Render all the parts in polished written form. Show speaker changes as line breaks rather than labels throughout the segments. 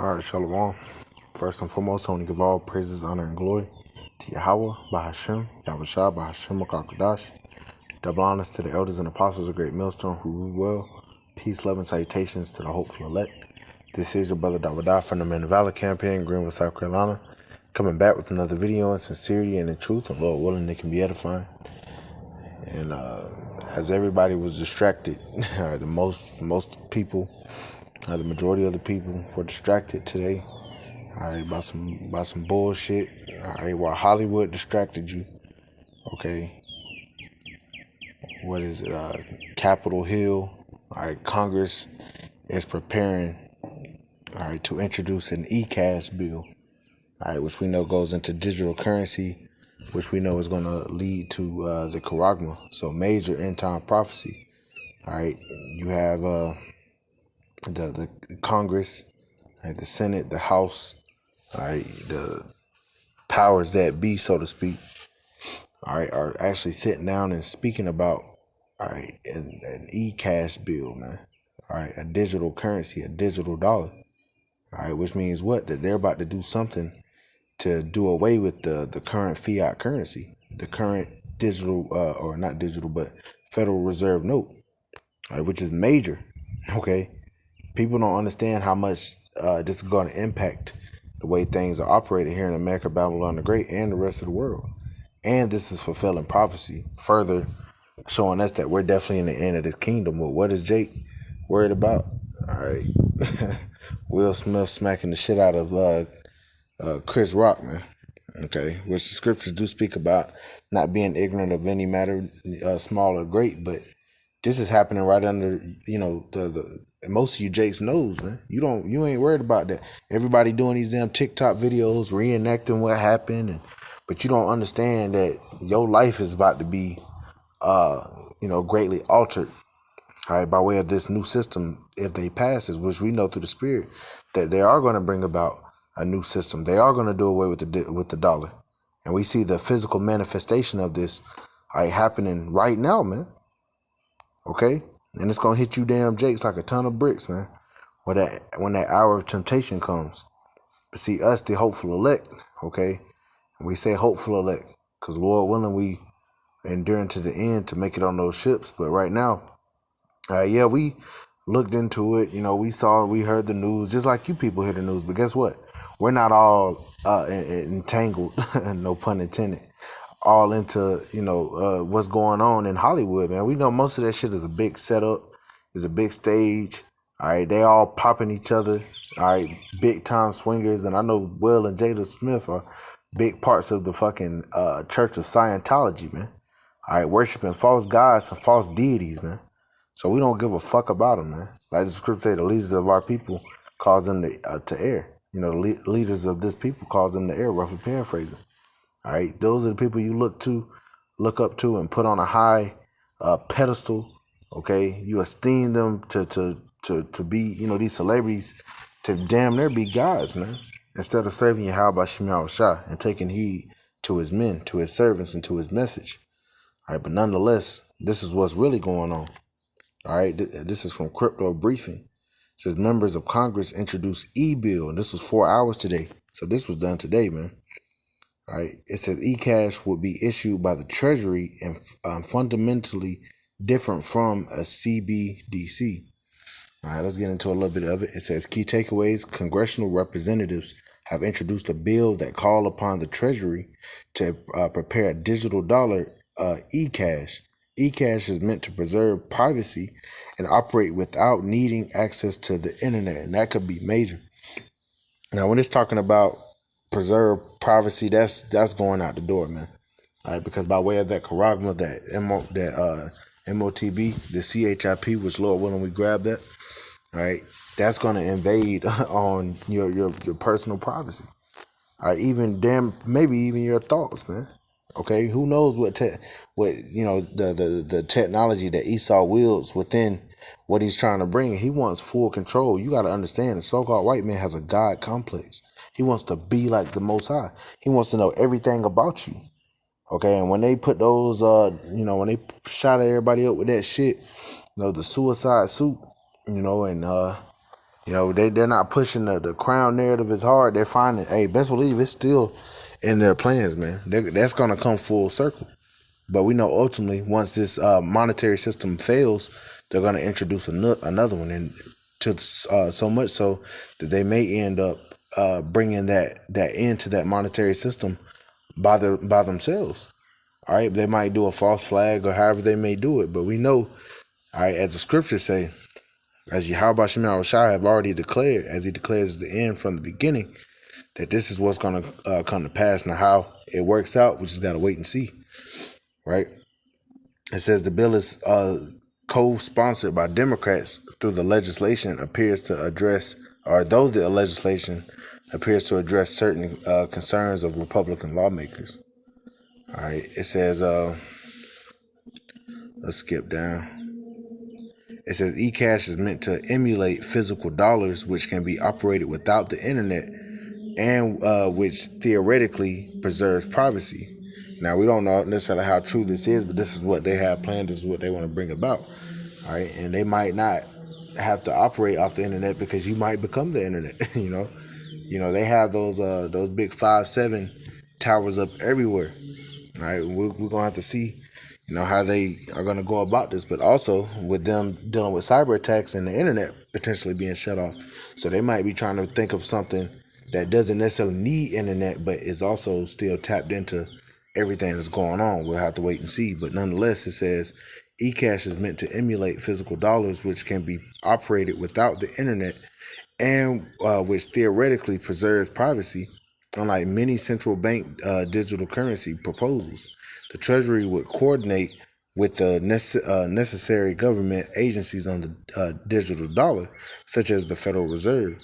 All right, Shalom. First and foremost, I want to give all praises, honor, and glory to Yahweh, Bahashem, Yahushua, Bahashem, Makakadash. Double honors to the elders and apostles of Great Millstone who rule well. Peace, love, and salutations to the hopeful elect. This is your brother Dawadah from the Men of Valor campaign, Greenville, South Carolina. Coming back with another video in sincerity and in truth, and Lord willing, it can be edifying. And as everybody was distracted, the most people, the majority of the people were distracted today. All right, about some bullshit. All right, while Hollywood distracted you, okay. What is it? Capitol Hill. All right, Congress is preparing. All right, to introduce an e-cash bill. All right, which we know goes into digital currency, which we know is going to lead to the Charagma. So major end time prophecy. All right, you have the Congress, right, the Senate, the House. All right, the powers that be, so to speak, all right, are actually sitting down and speaking about, all right, an e-cash bill, man. All right, a digital currency, a digital dollar. All right, which means what? That they're about to do something to do away with the current fiat currency, the current digital, or not digital, but Federal Reserve note, all right, which is major, okay? People don't understand how much this is going to impact the way things are operated here in America, Babylon the Great, and the rest of the world. And this is fulfilling prophecy, further showing us that we're definitely in the end of this kingdom. Well, what is Jake worried about? All right, Will Smith smacking the shit out of Chris Rock, man. Okay, which the scriptures do speak about not being ignorant of any matter, small or great, but this is happening right under, the most of you Jakes knows, man. You ain't worried about that. Everybody doing these damn TikTok videos, reenacting what happened, but you don't understand that your life is about to be, greatly altered, all right, by way of this new system, if they pass this, which we know through the Spirit that they are going to bring about a new system. They are going to do away with the dollar, and we see the physical manifestation of this, all right, happening right now, man. Okay, and it's gonna hit you damn Jakes like a ton of bricks, man, when that hour of temptation comes. But see, us, the hopeful elect, okay, we say hopeful elect because Lord willing, we enduring to the end to make it on those ships. But right now, we looked into it. We heard the news, just like you people hear the news. But guess what? We're not all entangled, no pun intended, all into, what's going on in Hollywood, man. We know most of that shit is a big setup, is a big stage. All right, they all popping each other. All right, big time swingers. And I know Will and Jada Smith are big parts of the fucking Church of Scientology, man. All right, worshiping false gods and false deities, man. So we don't give a fuck about them, man. Like the scripture say, the leaders of our people cause them to err. The leaders of this people cause them to err, roughly paraphrasing. All right, those are the people you look up to, and put on a high pedestal. Okay, you esteem them to be, these celebrities, to damn near be gods, man. Instead of serving Yahweh Shema Shah and taking heed to his men, to his servants, and to his message. All right, but nonetheless, this is what's really going on. All right, this is from Crypto Briefing. It says members of Congress introduced e-bill, and this was 4 hours today. So this was done today, man. All right, it says e-cash would be issued by the Treasury and fundamentally different from a CBDC. All right, let's get into a little bit of it. It says key takeaways: congressional representatives have introduced a bill that call upon the Treasury to prepare a digital dollar, e-cash. E-cash is meant to preserve privacy and operate without needing access to the internet, and that could be major. Now, when it's talking about preserve privacy, that's going out the door, man. All right, because by way of that Charagma, that MOTB, the CHIP, which Lord willing we grab that, all right, that's going to invade on your personal privacy. All right, maybe even your thoughts, man. Okay, who knows what the technology that Esau wields within what he's trying to bring. He wants full control. You got to understand, the so-called white man has a God complex. He wants to be like the Most High. He wants to know everything about you. Okay, and when they put those, when they shot everybody up with that shit, the suicide suit, and You know, they're not pushing the crown narrative as hard. They're finding, hey, best believe it's still in their plans, man. That's gonna come full circle. But we know ultimately, once this monetary system fails, they're going to introduce another one, and to so much so that they may end up bringing that end to that monetary system by themselves. All right, they might do a false flag or however they may do it, but we know, all right, as the scriptures say, as Yahweh Shem Shai have already declared, as he declares the end from the beginning, that this is what's going to come to pass. Now, how it works out, we just got to wait and see, right? It says the bill is co-sponsored by Democrats through the legislation appears to address, or though the legislation appears to address certain concerns of Republican lawmakers. All right, it says, let's skip down. It says eCash is meant to emulate physical dollars, which can be operated without the internet and which theoretically preserves privacy. Now, we don't know necessarily how true this is, but this is what they have planned. This is what they want to bring about. All right, and they might not have to operate off the internet because you might become the internet. You know, they have those big 5-7 towers up everywhere. All right, we're gonna have to see, you know, how they are gonna go about this, but also with them dealing with cyber attacks and the internet potentially being shut off. So they might be trying to think of something that doesn't necessarily need internet, but is also still tapped into everything that's going on. We'll have to wait and see. But nonetheless, it says eCash is meant to emulate physical dollars, which can be operated without the internet and which theoretically preserves privacy. Unlike many central bank digital currency proposals, the Treasury would coordinate with the necessary government agencies on the digital dollar, such as the Federal Reserve.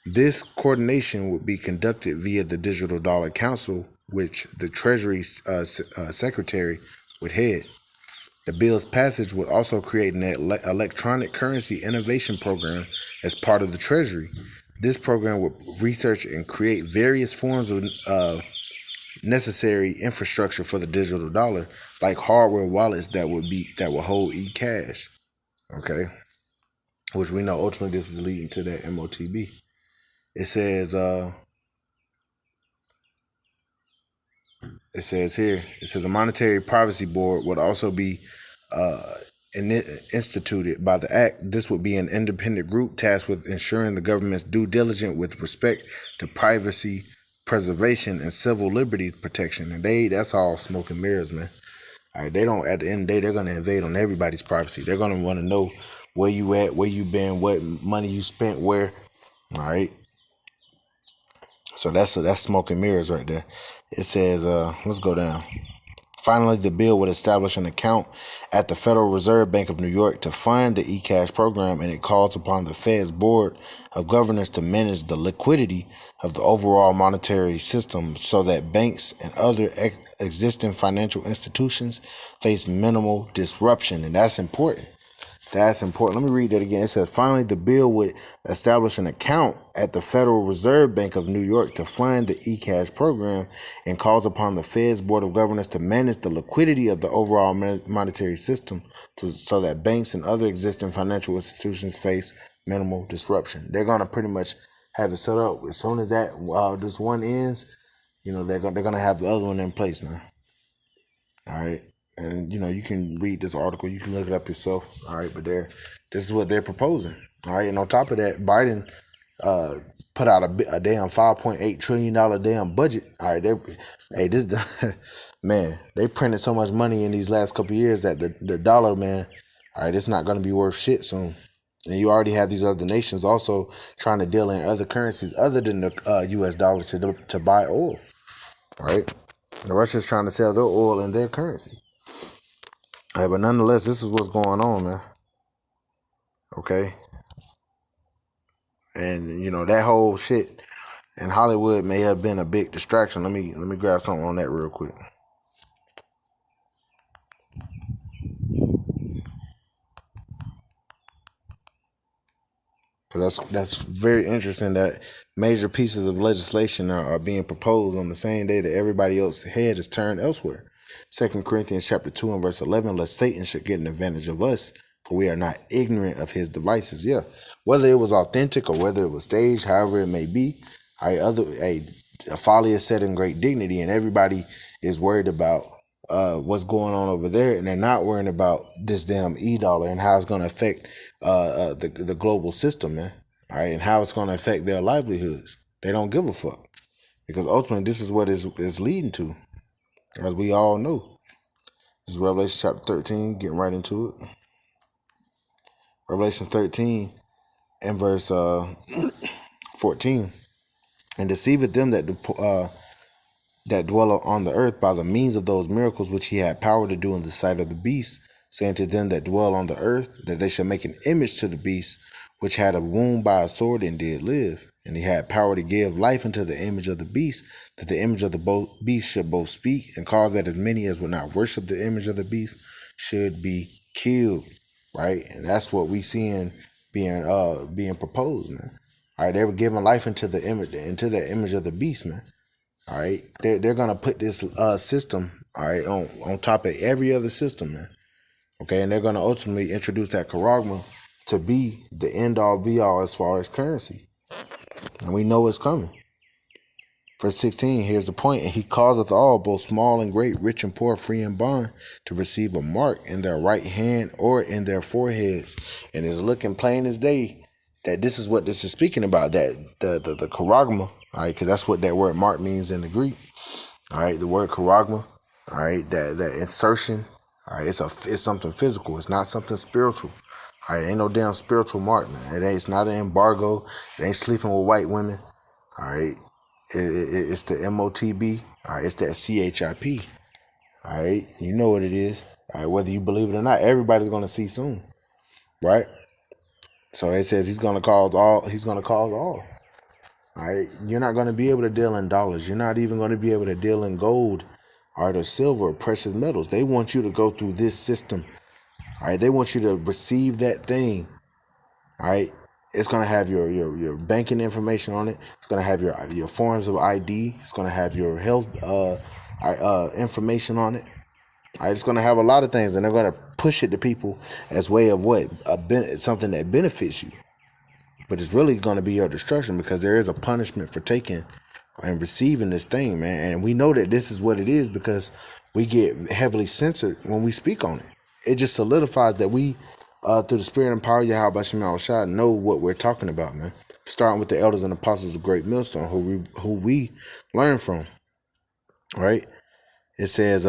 This coordination would be conducted via the Digital Dollar Council, which the Treasury Secretary would head. The bill's passage would also create an electronic currency innovation program as part of the Treasury. This program would research and create various forms of necessary infrastructure for the digital dollar, like hardware wallets that will hold eCash. Okay, which we know ultimately this is leading to that MOTB. It says a monetary privacy board would also be instituted by the act. This would be an independent group tasked with ensuring the government's due diligence with respect to privacy preservation and civil liberties protection. And that's all smoke and mirrors, man. All right, they don't, at the end of the day, they're going to invade on everybody's privacy. They're going to want to know where you at, where you been, what money you spent where. All right. So that's smoke and mirrors right there. It says, let's go down. Finally, the bill would establish an account at the Federal Reserve Bank of New York to fund the eCash program, and it calls upon the Fed's Board of Governors to manage the liquidity of the overall monetary system so that banks and other existing financial institutions face minimal disruption. And that's important. That's important. Let me read that again. It says, finally, the bill would establish an account at the Federal Reserve Bank of New York to fund the eCash program and calls upon the Fed's Board of Governors to manage the liquidity of the overall monetary system so that banks and other existing financial institutions face minimal disruption. They're going to pretty much have it set up. As soon as that this one ends, you know, they're going to have the other one in place now. All right. And, you know, you can read this article. You can look it up yourself. All right. But this is what they're proposing. All right. And on top of that, Biden put out a damn $5.8 trillion damn budget. All right. Man, they printed so much money in these last couple of years that the dollar, man, all right, it's not going to be worth shit soon. And you already have these other nations also trying to deal in other currencies other than the U.S. dollar to buy oil. All right. The Russians trying to sell their oil in their currency. All right, but nonetheless, this is what's going on, man. Okay. And, you know, that whole shit in Hollywood may have been a big distraction. Let me grab something on that real quick. Because that's very interesting that major pieces of legislation are being proposed on the same day that everybody else's head is turned elsewhere. 2 Corinthians chapter 2 and verse 11, lest Satan should get an advantage of us, For we are not ignorant of his devices. Yeah, whether it was authentic or whether it was staged, however it may be, a folly is set in great dignity, and everybody is worried about what's going on over there, and they're not worrying about this damn e-dollar and how it's going to affect the global system, man. All right, and how it's going to affect their livelihoods. They don't give a fuck, because ultimately this is what is leading to, as we all know. This is Revelation chapter 13, getting right into it. Revelation 13 and verse 14. And deceiveth them that dwell on the earth by the means of those miracles which he had power to do in the sight of the beast, saying to them that dwell on the earth that they shall make an image to the beast, which had a wound by a sword and did live. And he had power to give life unto the image of the beast, that the image of the beast should both speak, and cause that as many as would not worship the image of the beast should be killed. Right? And that's what we seeing being proposed, man. All right, they were giving life into the image of the beast, man. All right, they're gonna put this system, all right, on top of every other system, man. Okay, and they're gonna ultimately introduce that charagma to be the end all be all as far as currency, and we know it's coming. Verse 16, here's the point. And he causeth all, both small and great, rich and poor, free and bond, to receive a mark in their right hand or in their foreheads. And it's looking plain as day that this is what this is speaking about, that the charagma, all right, because that's what that word mark means in the Greek. All right, the word charagma, all right, that insertion, all right, it's something physical. It's not something spiritual. All right, ain't no damn spiritual mark, man. It's not an embargo. It ain't sleeping with white women. All right. It's the MOTB. All right, it's that CHIP. All right, you know what it is. All right, whether you believe it or not, everybody's gonna see soon, right? So it says he's gonna cause all. He's gonna cause all. All right, you're not gonna be able to deal in dollars. You're not even gonna be able to deal in gold, all right, or silver, or precious metals. They want you to go through this system. All right, they want you to receive that thing. All right. It's going to have your banking information on it. It's going to have your forms of ID. It's going to have your health information on it. All right, it's going to have a lot of things, and they're going to push it to people as way of what? Something that benefits you. But it's really going to be your destruction, because there is a punishment for taking and receiving this thing, man. And we know that this is what it is because we get heavily censored when we speak on it. It just solidifies that we, through the spirit and power of Yahweh Shem Shah, know what we're talking about, man. Starting with the elders and apostles of Great Millstone, who we learn from, right? It says,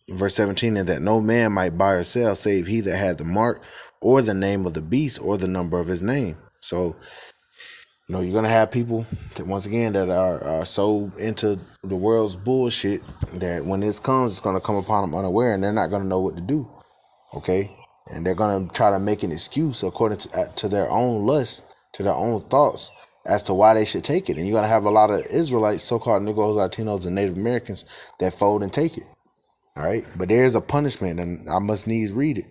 verse 17, and that no man might buy or sell save he that had the mark or the name of the beast or the number of his name. So, you know, you're going to have people that, once again, that are so into the world's bullshit that when this comes, it's going to come upon them unaware, and they're not going to know what to do. Okay? And they're going to try to make an excuse according to their own lust, to their own thoughts, as to why they should take it. And you're going to have a lot of Israelites, so-called Negroes, Latinos, and Native Americans that fold and take it. All right? But there is a punishment, and I must needs read it.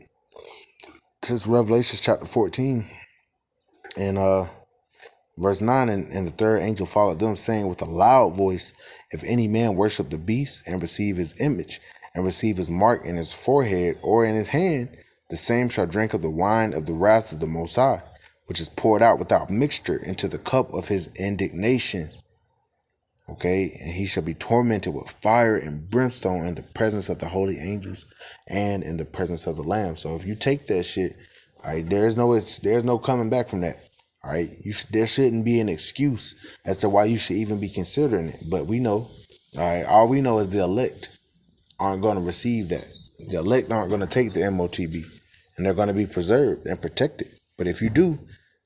This is Revelation chapter 14. And verse 9, and the third angel followed them, saying with a loud voice, if any man worship the beast and receive his image and receive his mark in his forehead or in his hand, the same shall drink of the wine of the wrath of the Most High, which is poured out without mixture into the cup of his indignation. Okay, and he shall be tormented with fire and brimstone in the presence of the holy angels and in the presence of the Lamb. So if you take that shit, all right, there's no coming back from that. All right, there shouldn't be an excuse as to why you should even be considering it. But we know, all right, all we know is the elect aren't going to receive that. The elect aren't going to take the MOTB, and they're going to be preserved and protected. But if you do, all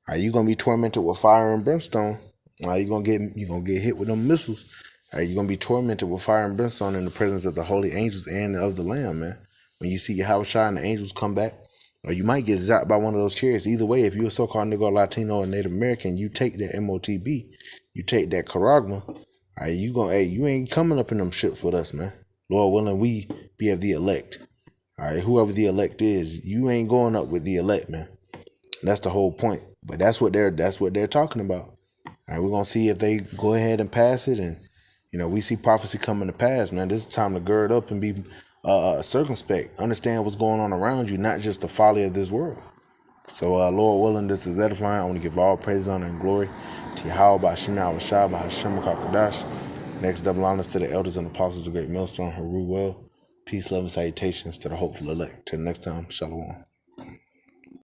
right, you're going to be tormented with fire and brimstone. All right, you're gonna get hit with them missiles. All right, you're gonna be tormented with fire and brimstone in the presence of the holy angels and of the Lamb, man. When you see Yahweh Shai and the angels come back, or you might get zapped by one of those chariots. Either way, if you're a so-called Negro, Latino, or Native American, you take that MOTB, you take that charagma. All right, you ain't coming up in them ships with us, man. Lord willing, we be of the elect. All right, whoever the elect is, you ain't going up with the elect, man. And that's the whole point. But that's what they're talking about. All right, we're going to see if they go ahead and pass it. And, you know, we see prophecy coming to pass, man. This is time to gird up and be circumspect. Understand what's going on around you, not just the folly of this world. So, Lord willing, this is edifying. I want to give all praise, honor, and glory to Yahweh, by Hashem, Yahweh Shai, by Hashem, Kakadash. Next, double honors to the elders and apostles of Great Millstone, who rule well. Peace, love, and salutations to the hopeful elect. Till next time, Shalom.